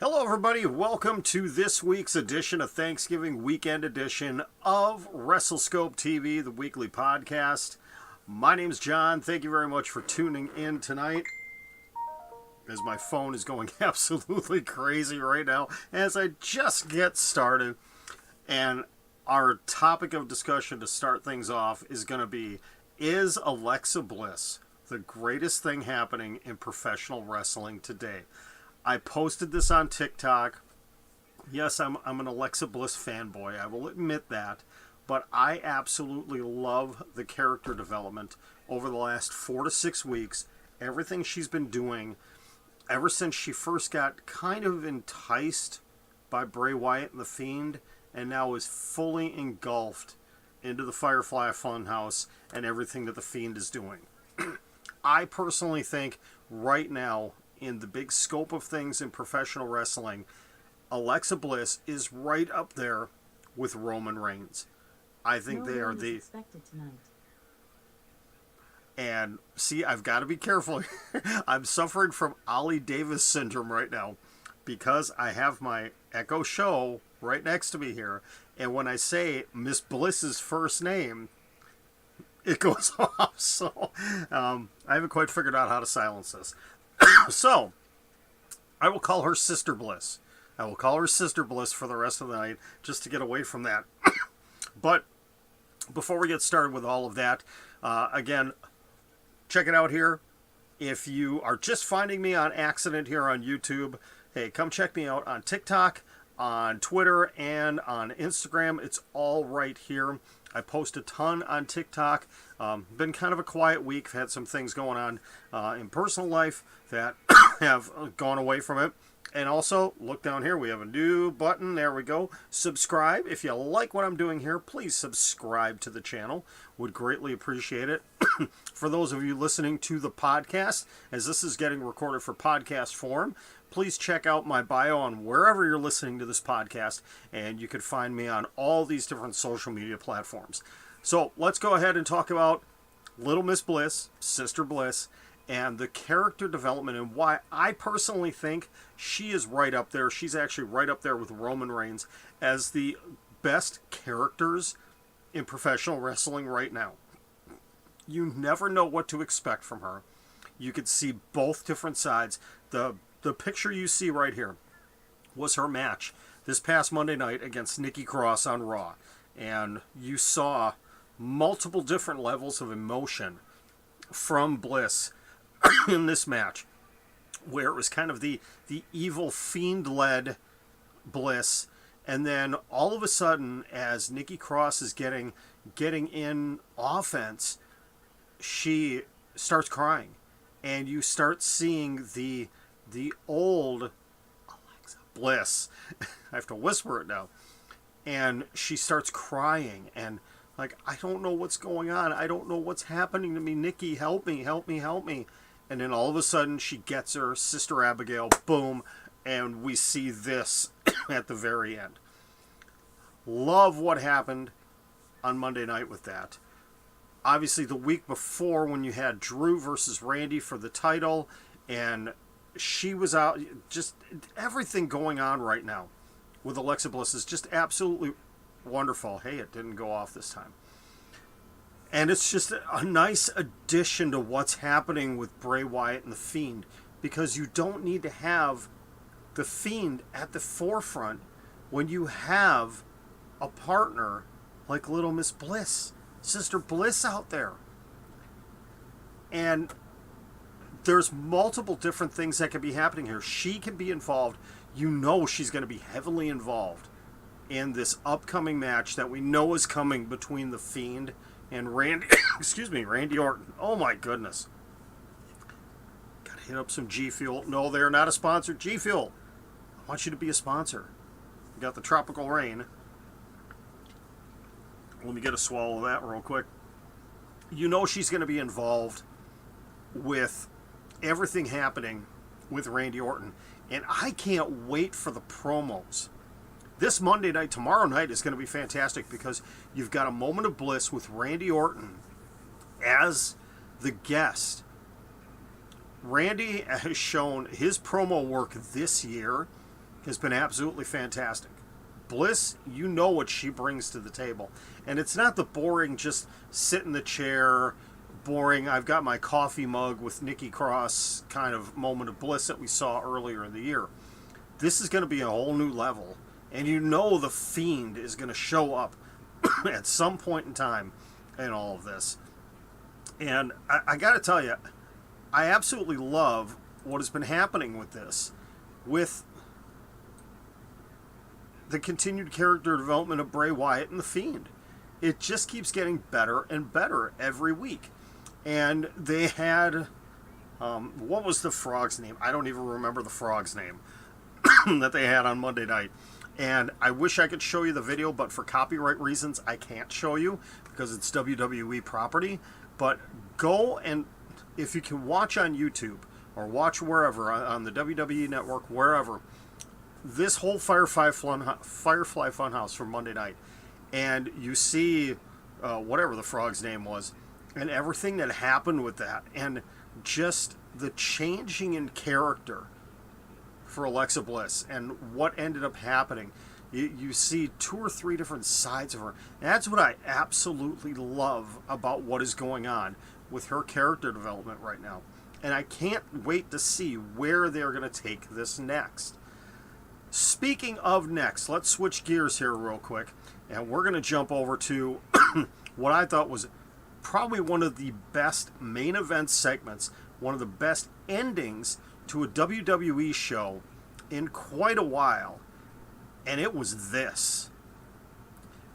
Hello everybody, welcome to this week's edition of Thanksgiving weekend edition of WrestleScope TV, the weekly podcast. My name's John. Thank you very much for tuning in tonight, as my phone is going absolutely crazy right now as I just get started. And our topic of discussion to start things off is going to be, is Alexa Bliss the greatest thing happening in professional wrestling today? I posted this on TikTok. Yes, I'm an Alexa Bliss fanboy. I will admit that. But I absolutely love the character development over the last 4 to 6 weeks. Everything she's been doing ever since she first got kind of enticed by Bray Wyatt and the Fiend, and now is fully engulfed into the Firefly Funhouse and everything that the Fiend is doing. I personally think right now, in the big scope of things in professional wrestling, Alexa Bliss is right up there with Roman Reigns. I think they are the... And see, I've got to be careful. I'm suffering from Ollie Davis syndrome right now because I have my Echo Show right next to me here. And when I say Miss Bliss's first name, it goes off. So I haven't quite figured out how to silence this. So, I will call her Sister Bliss. I will call her Sister Bliss for the rest of the night, just to get away from that. But, before we get started with all of that, again, check it out here. If you are just finding me on accident here on YouTube, hey, come check me out on TikTok, on Twitter, and on Instagram. It's all right here. I post a ton on TikTok. Been kind of a quiet week. Had some things going on in personal life that have gone away from it. And also, look down here. We have a new button. There we go. Subscribe. If you like what I'm doing here, please subscribe to the channel. Would greatly appreciate it. For those of you listening to the podcast, as this is getting recorded for podcast form, please check out my bio on wherever you're listening to this podcast, and you can find me on all these different social media platforms. So let's go ahead and talk about Little Miss Bliss, Sister Bliss, and the character development and why I personally think she is right up there. She's actually right up there with Roman Reigns as the best characters in professional wrestling right now. You never know what to expect from her. You could see both different sides. The picture you see right here was her match this past Monday night against Nikki Cross on Raw. And you saw multiple different levels of emotion from Bliss in this match, where it was kind of the evil Fiend-led Bliss. And then all of a sudden, as Nikki Cross is getting in offense, she starts crying. And you start seeing the old Alexa Bliss. I have to whisper it now. And she starts crying and like, I don't know what's going on. I don't know what's happening to me. Nikki, help me, help me, help me. And then all of a sudden she gets her sister Abigail, boom, and we see this at the very end. Love what happened on Monday night with that. Obviously the week before when you had Drew versus Randy for the title, and she was out, just everything going on right now with Alexa Bliss is just absolutely wonderful. Hey, it didn't go off this time. And it's just a nice addition to what's happening with Bray Wyatt and the Fiend, because you don't need to have the Fiend at the forefront when you have a partner like Little Miss Bliss, Sister Bliss out there. And there's multiple different things that can be happening here. She can be involved. You know she's going to be heavily involved in this upcoming match that we know is coming between the Fiend and Randy, Randy Orton. Oh my goodness. Gotta hit up some G Fuel. No, they're not a sponsor. G Fuel, I want you to be a sponsor. We got the Tropical Rain. Let me get a swallow of that real quick. You know she's going to be involved with everything happening with Randy Orton. And I can't wait for the promos. This Monday night, tomorrow night, is going to be fantastic because you've got a moment of bliss with Randy Orton as the guest. Randy has shown his promo work this year has been absolutely fantastic. Bliss, you know what she brings to the table. And it's not the boring, just sit in the chair, boring, I've got my coffee mug with Nikki Cross kind of moment of bliss that we saw earlier in the year. This is going to be a whole new level. And you know the Fiend is going to show up at some point in time in all of this. And I got to tell you, I absolutely love what has been happening with this, with the continued character development of Bray Wyatt and the Fiend. It just keeps getting better and better every week. And they had, what was the frog's name? I don't even remember the frog's name that they had on Monday night. And I wish I could show you the video, but for copyright reasons, I can't show you because it's WWE property. But go and, if you can watch on YouTube or watch wherever, on the WWE Network, wherever, this whole Firefly Funhouse from Monday night, and you see whatever the frog's name was, and everything that happened with that, and just the changing in character for Alexa Bliss and what ended up happening. You see 2 or 3 different sides of her. That's what I absolutely love about what is going on with her character development right now. And I can't wait to see where they're going to take this next. Speaking of next, let's switch gears here real quick. And we're going to jump over to what I thought was probably one of the best main event segments, one of the best endings to a WWE show in quite a while. And it was this.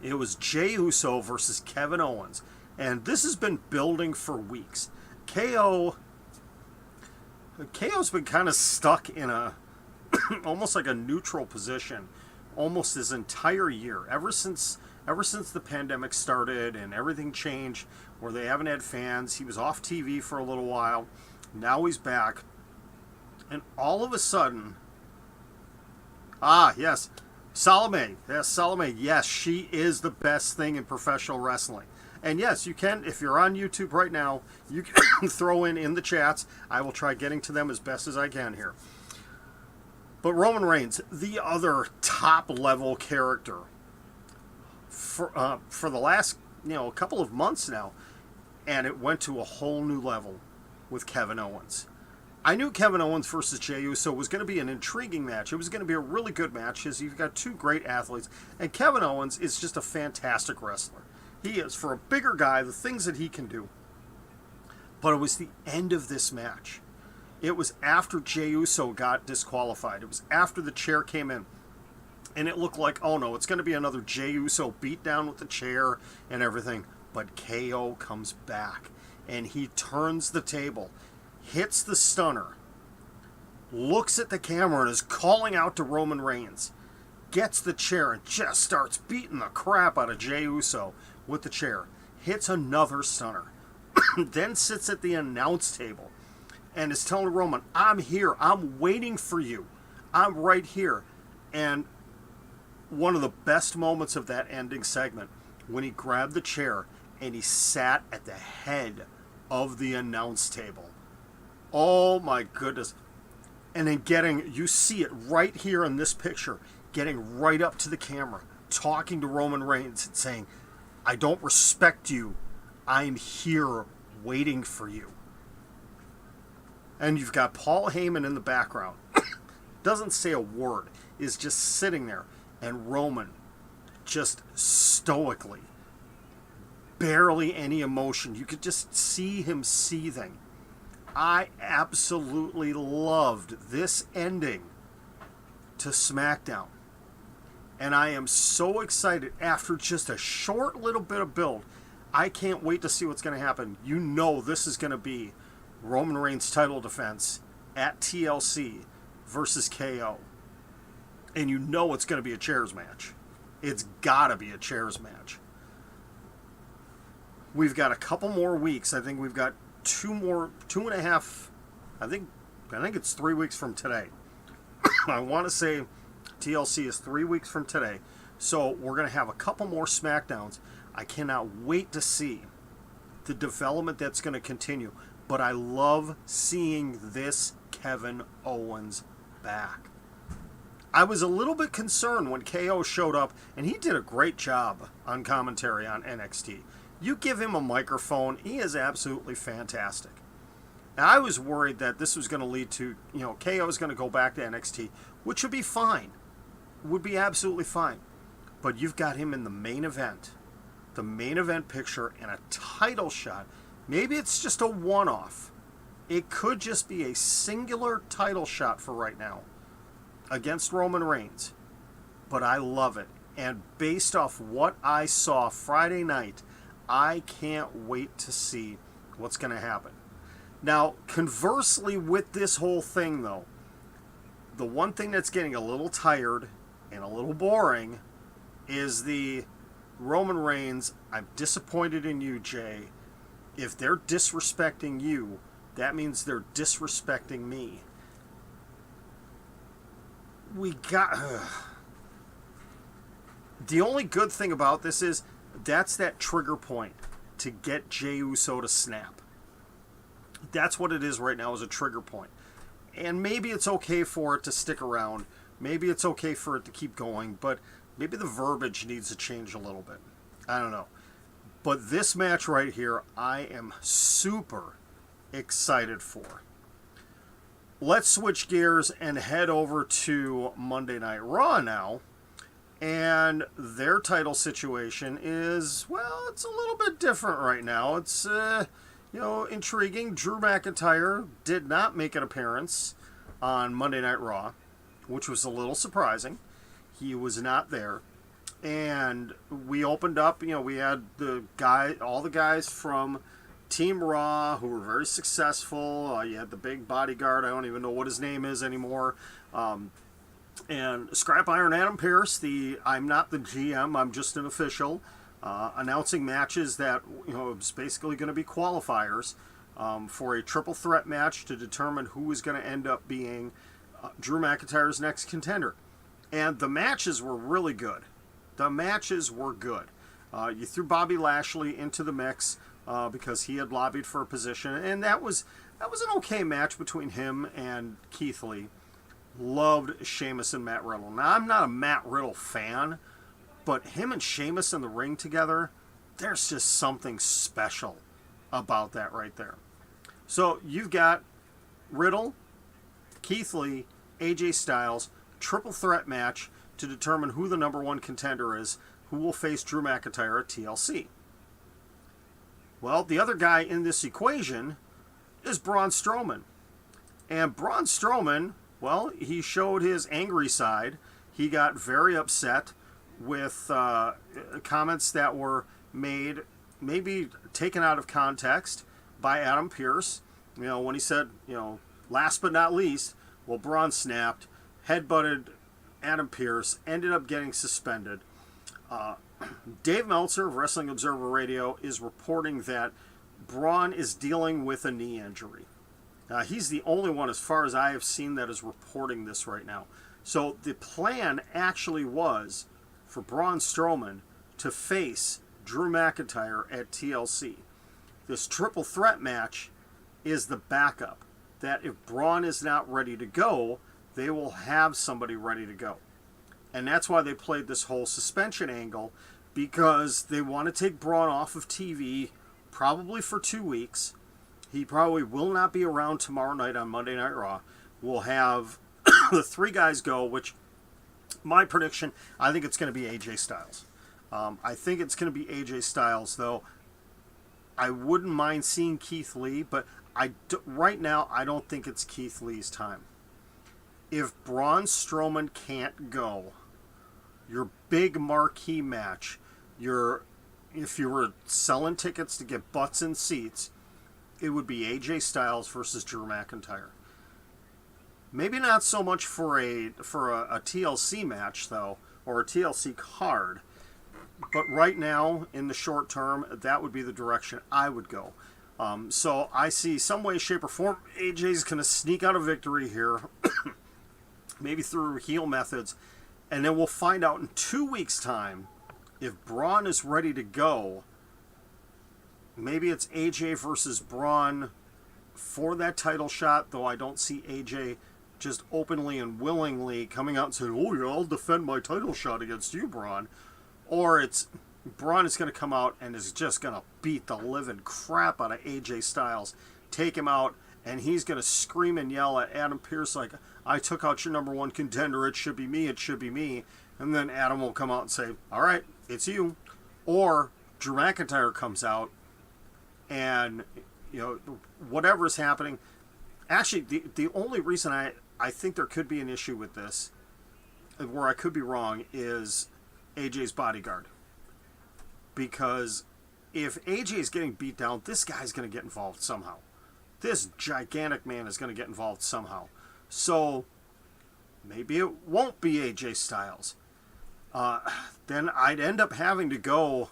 It was Jey Uso versus Kevin Owens. And this has been building for weeks. KO's been kind of stuck in a almost like a neutral position almost this entire year. Ever since the pandemic started and everything changed, where they haven't had fans. He was off TV for a little while. Now he's back. And all of a sudden, yes, Salome. Yes, Salome. Yes, she is the best thing in professional wrestling. And yes, you can, if you're on YouTube right now, you can throw in the chats. I will try getting to them as best as I can here. But Roman Reigns, the other top-level character for the last, a couple of months now, and it went to a whole new level with Kevin Owens. I knew Kevin Owens versus Jey Uso was going to be an intriguing match. It was going to be a really good match because you've got 2 great athletes. And Kevin Owens is just a fantastic wrestler. He is, for a bigger guy, the things that he can do. But it was the end of this match. It was after Jey Uso got disqualified. It was after the chair came in. And it looked like, oh no, it's going to be another Jey Uso beatdown with the chair and everything. But KO comes back. And he turns the table, hits the stunner, looks at the camera and is calling out to Roman Reigns, gets the chair and just starts beating the crap out of Jey Uso with the chair, hits another stunner, then sits at the announce table and is telling Roman, I'm here, I'm waiting for you, I'm right here. And one of the best moments of that ending segment, when he grabbed the chair and he sat at the head of the announce table. Oh my goodness. And then you see it right here in this picture, getting right up to the camera, talking to Roman Reigns and saying, I don't respect you. I'm here waiting for you. And you've got Paul Heyman in the background. Doesn't say a word. Is just sitting there. And Roman just stoically, barely any emotion. You could just see him seething. I absolutely loved this ending to SmackDown. And I am so excited after just a short little bit of build. I can't wait to see what's going to happen. You know this is going to be Roman Reigns' title defense at TLC versus KO. And you know it's going to be a chairs match. It's got to be a chairs match. We've got a couple more weeks. I think we've got 2.5. I think it's 3 weeks from today. I want to say TLC is 3 weeks from today. So we're going to have a couple more SmackDowns. I cannot wait to see the development that's going to continue. But I love seeing this Kevin Owens back. I was a little bit concerned when KO showed up, and he did a great job on commentary on NXT. You give him a microphone, he is absolutely fantastic. Now, I was worried that this was going to lead to, KO is going to go back to NXT, which would be fine. Would be absolutely fine. But you've got him in the main event picture, and a title shot. Maybe it's just a one-off. It could just be a singular title shot for right now against Roman Reigns. But I love it. And based off what I saw Friday night, I can't wait to see what's going to happen. Now, conversely with this whole thing, though, the one thing that's getting a little tired and a little boring is the Roman Reigns, I'm disappointed in you, Jey. If they're disrespecting you, that means they're disrespecting me. The only good thing about this is that's that trigger point to get Jey Uso to snap. That's what it is right now, is a trigger point. And maybe it's okay for it to stick around. Maybe it's okay for it to keep going, but maybe the verbiage needs to change a little bit. I don't know. But this match right here, I am super excited for. Let's switch gears and head over to Monday Night Raw now. And their title situation is, well, it's a little bit different right now. It's, intriguing. Drew McIntyre did not make an appearance on Monday Night Raw, which was a little surprising. He was not there. And we opened up, we had all the guys from Team Raw who were very successful. You had the big bodyguard, I don't even know what his name is anymore. And Scrap Iron Adam Pearce, I'm not the GM, I'm just an official, announcing matches that, it was basically going to be qualifiers for a triple threat match to determine who was going to end up being Drew McIntyre's next contender. And the matches were really good. You threw Bobby Lashley into the mix because he had lobbied for a position, and that was an okay match between him and Keith Lee. Loved Sheamus and Matt Riddle. Now, I'm not a Matt Riddle fan, but him and Sheamus in the ring together, there's just something special about that right there. So you've got Riddle, Keith Lee, AJ Styles, triple threat match to determine who the number one contender is, who will face Drew McIntyre at TLC. Well, the other guy in this equation is Braun Strowman. And Braun Strowman, well, he showed his angry side. He got very upset with comments that were made, maybe taken out of context by Adam Pearce. When he said, last but not least, well, Braun snapped, headbutted Adam Pearce, ended up getting suspended. Dave Meltzer of Wrestling Observer Radio is reporting that Braun is dealing with a knee injury. He's the only one, as far as I have seen, that is reporting this right now. So the plan actually was for Braun Strowman to face Drew McIntyre at TLC. This triple threat match is the backup. That if Braun is not ready to go, they will have somebody ready to go. And that's why they played this whole suspension angle, because they want to take Braun off of TV probably for 2 weeks. He probably will not be around tomorrow night on Monday Night Raw. We'll have the three guys go, which, my prediction, I think it's going to be AJ Styles. I think it's going to be AJ Styles, though. I wouldn't mind seeing Keith Lee, but right now, I don't think it's Keith Lee's time. If Braun Strowman can't go, your big marquee match, if you were selling tickets to get butts in seats, it would be AJ Styles versus Drew McIntyre. Maybe not so much for a TLC match, though, or a TLC card. But right now, in the short term, that would be the direction I would go. So I see some way, shape, or form AJ's going to sneak out a victory here, maybe through heel methods, and then we'll find out in 2 weeks' time if Braun is ready to go. Maybe it's AJ versus Braun for that title shot, though I don't see AJ just openly and willingly coming out and saying, oh, yeah, I'll defend my title shot against you, Braun. Or it's Braun is going to come out and is just going to beat the living crap out of AJ Styles, take him out, and he's going to scream and yell at Adam Pearce like, I took out your number one contender, it should be me, it should be me. And then Adam will come out and say, all right, it's you. Or Drew McIntyre comes out and, whatever's happening. Actually, the only reason I think there could be an issue with this, where I could be wrong, is AJ's bodyguard. Because if AJ is getting beat down, this guy's going to get involved somehow. This gigantic man is going to get involved somehow. So maybe it won't be AJ Styles. Then I'd end up having to go.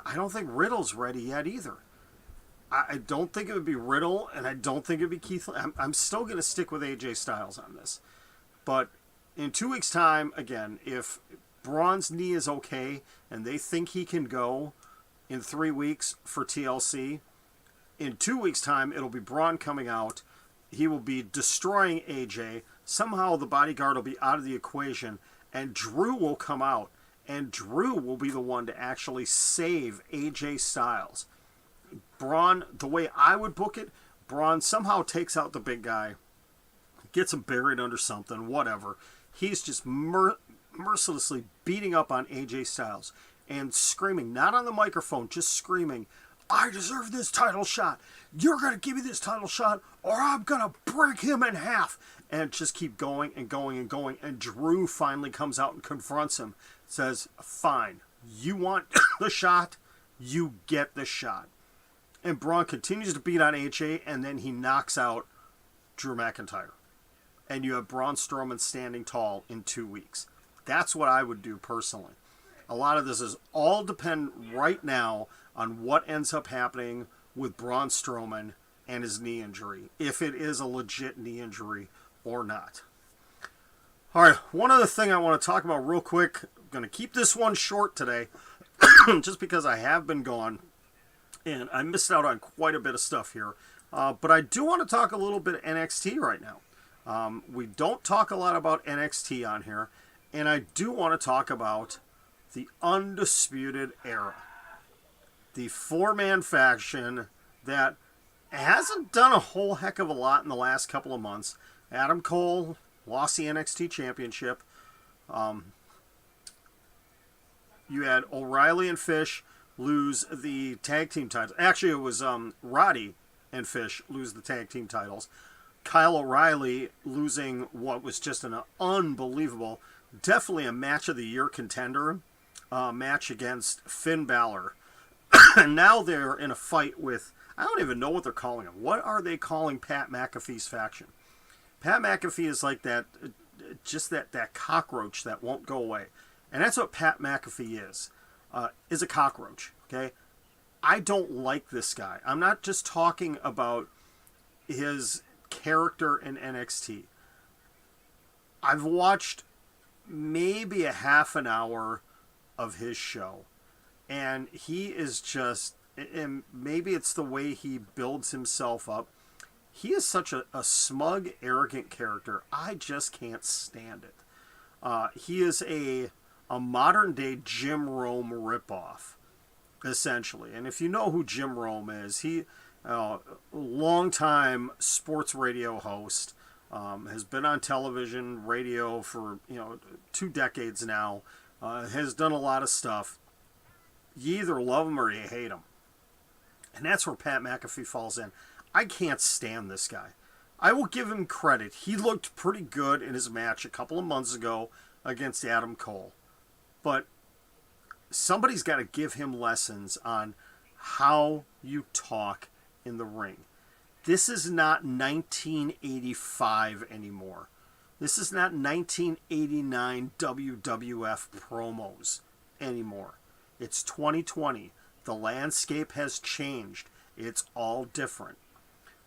I don't think Riddle's ready yet either. I don't think it would be Riddle, and I don't think it would be Keith. I'm still going to stick with AJ Styles on this. But in 2 weeks' time, again, if Braun's knee is okay and they think he can go in 3 weeks for TLC, in 2 weeks' time, it'll be Braun coming out. He will be destroying AJ. Somehow the bodyguard will be out of the equation, and Drew will come out, and Drew will be the one to actually save AJ Styles. Braun, the way I would book it, Braun somehow takes out the big guy, gets him buried under something, whatever. He's just mercilessly beating up on AJ Styles and screaming, not on the microphone, just screaming, I deserve this title shot. You're going to give me this title shot or I'm going to break him in half. And just keep going and going and going. And Drew finally comes out and confronts him. Says, fine, you want the shot? You get the shot. And Braun continues to beat on AJ, and then he knocks out Drew McIntyre. And you have Braun Strowman standing tall in 2 weeks. That's what I would do personally. A lot of this is all depend right now on what ends up happening with Braun Strowman and his knee injury, if it is a legit knee injury or not. All right, one other thing I want to talk about real quick. I'm going to keep this one short today, just because I have been gone, and I missed out on quite a bit of stuff here. But I do want to talk a little bit of NXT right now. We don't talk a lot about NXT on here, and I do want to talk about the Undisputed Era. The four-man faction that hasn't done a whole heck of a lot in the last couple of months. Adam Cole lost the NXT Championship. You had O'Reilly and Fish lose the tag team titles. Actually, it was Roddy and Fish lose the tag team titles. Kyle O'Reilly losing what was just an unbelievable, definitely a match of the year contender match against Finn Balor. And now they're in a fight with, I don't even know what they're calling him. What are they calling Pat McAfee's faction? Pat McAfee is like that, just that cockroach that won't go away. And that's what Pat McAfee is a cockroach, okay? I don't like this guy. I'm not just talking about his character in NXT. I've watched maybe a half an hour of his show. And he is just, and maybe it's the way he builds himself up. He is such a smug, arrogant character. I just can't stand it. He is a modern-day Jim Rome ripoff, essentially. And if you know who Jim Rome is, he long-time sports radio host, has been on television, radio for 2 decades now, has done a lot of stuff. You either love him or you hate him. And that's where Pat McAfee falls in. I can't stand this guy. I will give him credit. He looked pretty good in his match a couple of months ago against Adam Cole. But somebody's got to give him lessons on how you talk in the ring. This is not 1985 anymore. This is not 1989 WWF promos anymore. It's 2020. The landscape has changed. It's all different.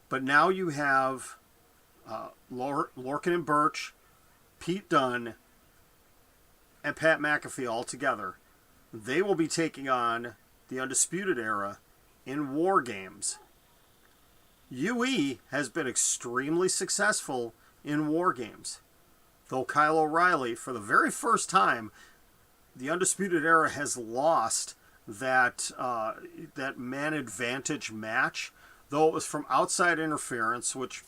But now you have Lorcan and Birch, Pete Dunne, and Pat McAfee all together. They will be taking on the Undisputed Era in War Games. UE has been extremely successful in War Games. Though Kyle O'Reilly, for the very first time, the Undisputed Era has lost that man advantage match, though it was from outside interference, which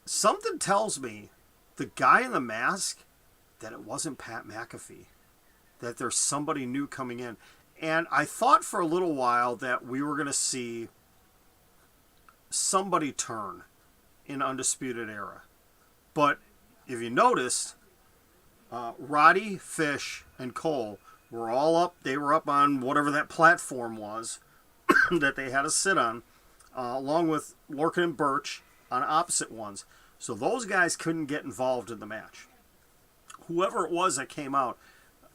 something tells me the guy in the mask that it wasn't Pat McAfee, that there's somebody new coming in. And I thought for a little while that we were going to see somebody turn in Undisputed Era. But if you noticed, Roddy, Fish, and Cole were all up. They were up on whatever that platform was that they had to sit on, along with Lorcan and Birch on opposite ones. So those guys couldn't get involved in the match. Whoever it was that came out,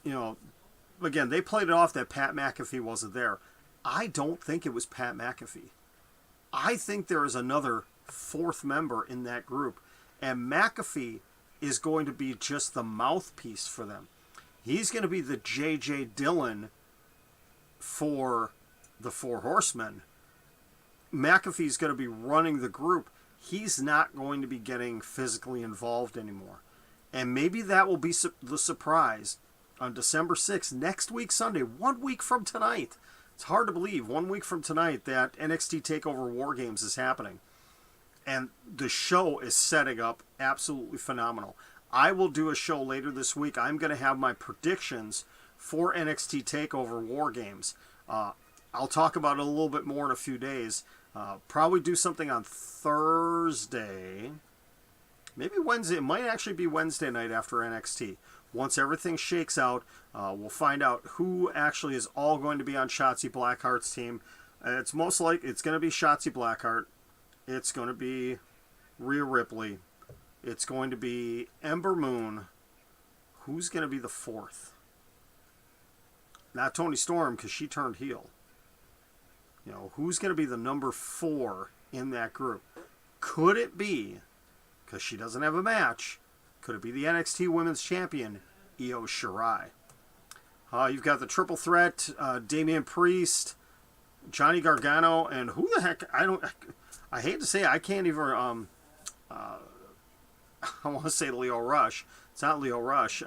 again, they played it off that Pat McAfee wasn't there. I don't think it was Pat McAfee. I think there is another fourth member in that group. And McAfee is going to be just the mouthpiece for them. He's going to be the J.J. Dillon for the Four Horsemen. McAfee's going to be running the group. He's not going to be getting physically involved anymore. And maybe that will be the surprise on December 6th, next week Sunday, 1 week from tonight. It's hard to believe, 1 week from tonight, that NXT TakeOver War Games is happening. And the show is setting up absolutely phenomenal. I will do a show later this week. I'm going to have my predictions for NXT TakeOver War Games. I'll talk about it a little bit more in a few days. Probably do something on Thursday. Maybe Wednesday. It might actually be Wednesday night after NXT. Once everything shakes out, we'll find out who actually is all going to be on Shotzi Blackheart's team. It's most likely it's going to be Shotzi Blackheart. It's going to be Rhea Ripley. It's going to be Ember Moon. Who's going to be the fourth? Not Toni Storm, because she turned heel. Who's going to be the number 4 in that group? Could it be, because she doesn't have a match, could it be the NXT Women's Champion, Io Shirai? You've got the triple threat, Damian Priest, Johnny Gargano, and who the heck, I hate to say it, I can't even, I want to say Leo Rush. It's not Leo Rush.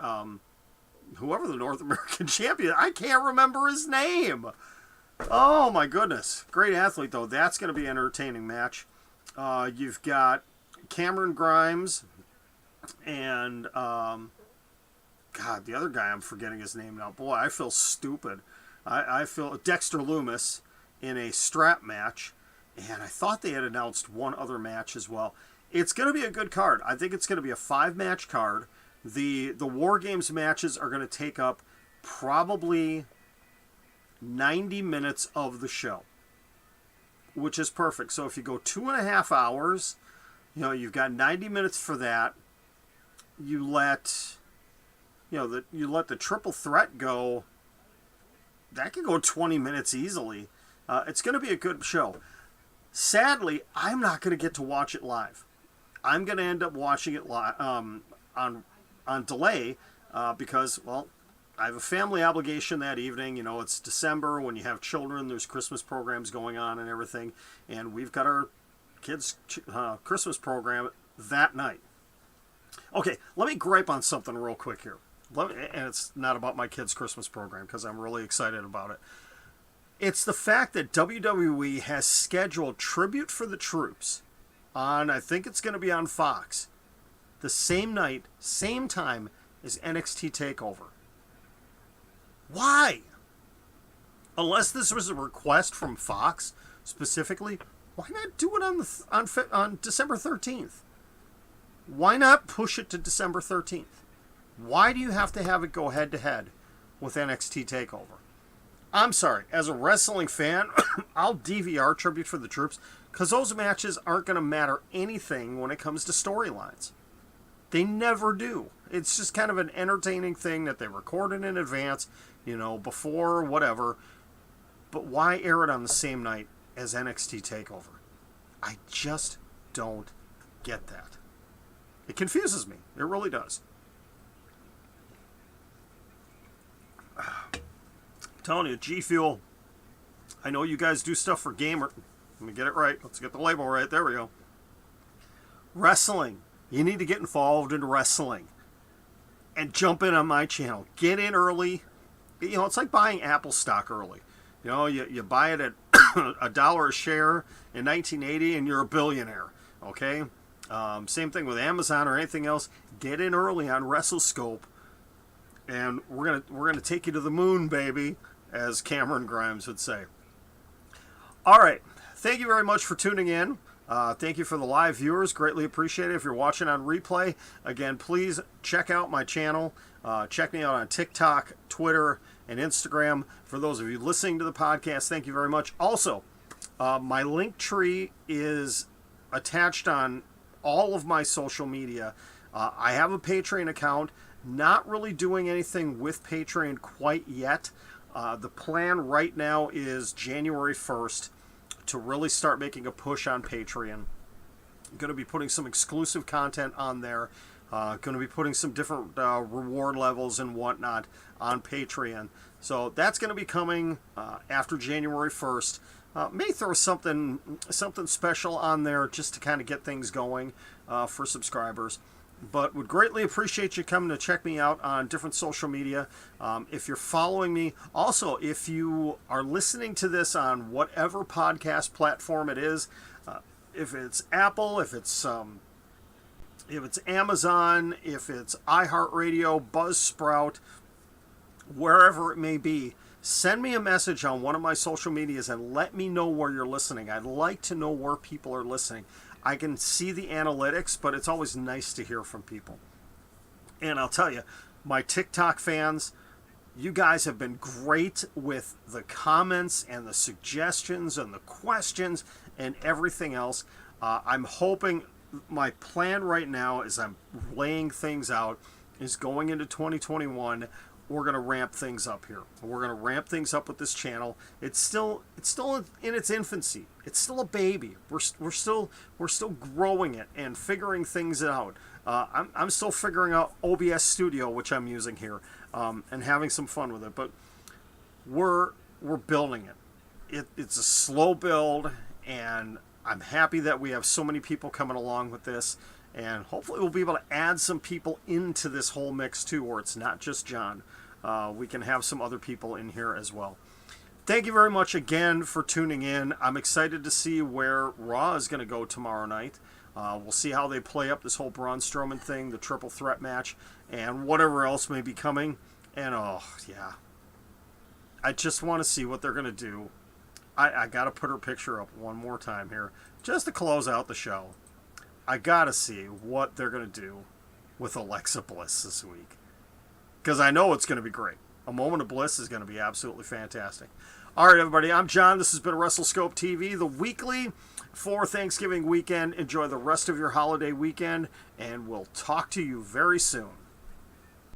Whoever the North American champion, I can't remember his name. Oh my goodness. Great athlete though. That's going to be an entertaining match. You've got Cameron Grimes and, God, the other guy, I'm forgetting his name now. Boy, I feel stupid. I feel Dexter Lumis in a strap match. And I thought they had announced one other match as well. It's going to be a good card. I think it's going to be a 5-match card. The War Games matches are going to take up probably 90 minutes of the show, which is perfect. So if you go 2.5 hours, you've got 90 minutes for that. You let the triple threat go. That could go 20 minutes easily. It's going to be a good show. Sadly, I'm not going to get to watch it live. I'm going to end up watching it on delay because, well, I have a family obligation that evening. It's December. When you have children, there's Christmas programs going on and everything. And we've got our kids' Christmas program that night. Okay, let me gripe on something real quick here. And it's not about my kids' Christmas program because I'm really excited about it. It's the fact that WWE has scheduled Tribute for the Troops on, I think it's going to be on Fox, the same night, same time as NXT TakeOver. Why? Unless this was a request from Fox specifically, why not do it on December 13th? Why not push it to December 13th? Why do you have to have it go head-to-head with NXT TakeOver? I'm sorry, as a wrestling fan, I'll DVR Tribute for the Troops because those matches aren't going to matter anything when it comes to storylines. They never do. It's just kind of an entertaining thing that they recorded in advance, before whatever. But why air it on the same night as NXT TakeOver? I just don't get that. It confuses me. It really does. I'm telling you, G Fuel, I know you guys do stuff for Let me get it right. Let's get the label right. There we go. Wrestling. You need to get involved in wrestling. And jump in on my channel. Get in early. You know, it's like buying Apple stock early. You know, you buy it at $1 a share in 1980 and you're a billionaire. Okay? Same thing with Amazon or anything else. Get in early on WrestleScope. And we're gonna take you to the moon, baby, as Cameron Grimes would say. All right. Thank you very much for tuning in. Thank you for the live viewers. Greatly appreciate it. If you're watching on replay, again, please check out my channel. Check me out on TikTok, Twitter, and Instagram. For those of you listening to the podcast, thank you very much. Also, my link tree is attached on all of my social media. I have a Patreon account. Not really doing anything with Patreon quite yet. The plan right now is January 1st. To really start making a push on Patreon. I'm going to be putting some exclusive content on there. Going to be putting some different reward levels and whatnot on Patreon. So that's going to be coming after January 1st. May throw something special on there just to kind of get things going for subscribers. But would greatly appreciate you coming to check me out on different social media. If you're following me, also if you are listening to this on whatever podcast platform it is, if it's Apple, if it's Amazon, if it's iHeartRadio, Buzzsprout, wherever it may be, send me a message on one of my social medias and let me know where you're listening. I'd like to know where people are listening. I can see the analytics, but it's always nice to hear from people. And I'll tell you, my TikTok fans, you guys have been great with the comments and the suggestions and the questions and everything else. I'm hoping, my plan right now as I'm laying things out is going into 2021, we're going to ramp things up here. We're going to ramp things up with this channel. It's still in its infancy. It's still a baby. We're still growing it and figuring things out. I'm still figuring out OBS Studio, which I'm using here, and having some fun with it. But we're building it. It's a slow build, and I'm happy that we have so many people coming along with this. And hopefully we'll be able to add some people into this whole mix too, where it's not just John. We can have some other people in here as well. Thank you very much again for tuning in. I'm excited to see where Raw is going to go tomorrow night. We'll see how they play up this whole Braun Strowman thing, the triple threat match, and whatever else may be coming. And oh, yeah. I just want to see what they're going to do. I got to put her picture up one more time here, just to close out the show. I got to see what they're going to do with Alexa Bliss this week. Because I know it's going to be great. A Moment of Bliss is going to be absolutely fantastic. All right, everybody. I'm John. This has been WrestleScope TV, the weekly for Thanksgiving weekend. Enjoy the rest of your holiday weekend, and we'll talk to you very soon.